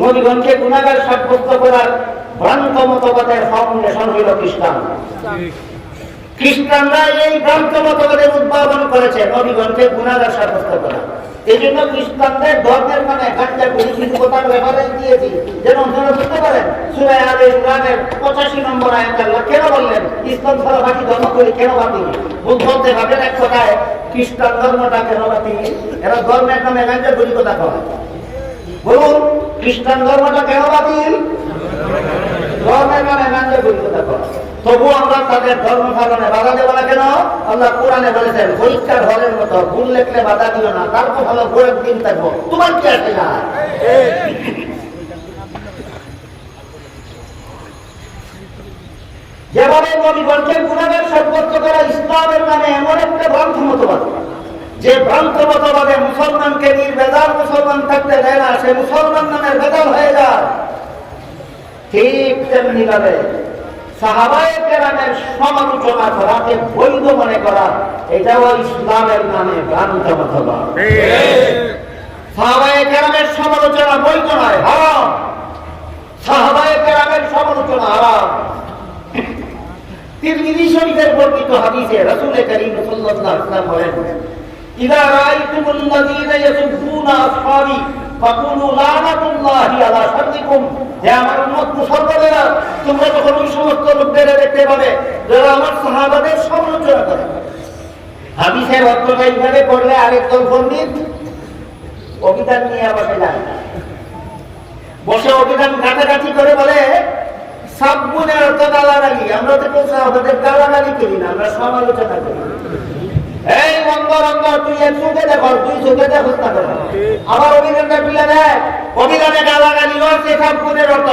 নবীগণকে গুনাহগার সাব্যস্ত করার ভ্রান্ত মতবাদের ফাউন্ডেশন হইল খ্রিস্টান। খ্রিস্টানরা এই ভ্রান্ত মতবাদের উদ্ভাবন করেছে নবীগণকে গুনাহগার সাব্যস্ত করা। এই জন্য খ্রিস্টানদের ধর্মের নামে গাঁজা করে কিছু কথার রেফারেন্স দিয়েছি যেন আপনারা বুঝতে পারেন। সূরা আলে ইমরানের 85 নম্বর আয়াতে আল্লাহ কেন বললেন ইসলাম ছাড়া বাকি ধর্ম করে কেন বাতিল? বলতে ভাবেন এক কথায় খ্রিস্টান ধর্মটা কেন বাতিল? এরা ধর্মের নামে গাঁজা করে কথা কয়। বলুন খ্রিস্টান ধর্মটা কেন বাতিল? ধর্মের নামে গাঁজা করে কথা কয়। তবু আমরা তাদের ধর্ম পালনে বাধা দেব না কেন? আল্লাহ কোরআনে বলেছেন পরীক্ষার হলের মতো ভুল লেখলে বাধা দিও না, তারপর ভালো গোড়ের দিন থাকবো, তোমার কি আছে না? যেভাবে নবীগণকে গুনাহগার সাব্যস্ত করা ইসলামের নামে এমন একটা ভ্রান্ত মতবাদ, যে ভ্রান্ত মতবাদে মুসলমানকে নির্ভেজাল মুসলমান থাকতে দেয় না, সে মুসলমান নামের ভেজাল হয়ে যায়। ঠিক তেমনি ভাবে সাহাবায়ে কেরামের সমালোচনা করাকে বৈধ মনে করা, এটাও ইসলামের নামে ভ্রান্ত মতবাদ। সাহাবায়ে কেরামের সমালোচনা বৈধ নয়, হারাম। সাহাবায়ে কেরামের সমালোচনা হারাম। তিরমিজি শরীফের বর্ণিত হাদিসে রাসূল করিম সাল্লাল্লাহু আলাইহি ওয়াসাল্লাম বলেন, ইযা রাআইতুমুল লাযীনা ইয়াসুবুনা আসহাবি ফাকুলু লানাতুল্লাহি আলা শাররিকুম। হে আমার উম্মত মুসলমানেরা, তোমরা যখন ওই সমস্ত লোকদের দেখতে পাবে যারা আমার সাহাবাদের সমালোচনা করে। হাদিসের অর্থটা এইভাবে করলে আরেকজন পণ্ডিত অভিধান নিয়ে বসে যায়, বসে অভিধান ঘাটাঘাটি করে বলে সাবগুনের অর্থ গালাগালি। আমরা তো কেউ সাহাবাদের গালাগালি করি না, আমরা সমালোচনা করি। এই রঙ্গ তুই এক চোখে দেখো, তুই চোখে দেখো না। আবার অভিধানটা তুলে দেয়, অভিধানে গালাগালি হচ্ছে সাবগুনের অর্থ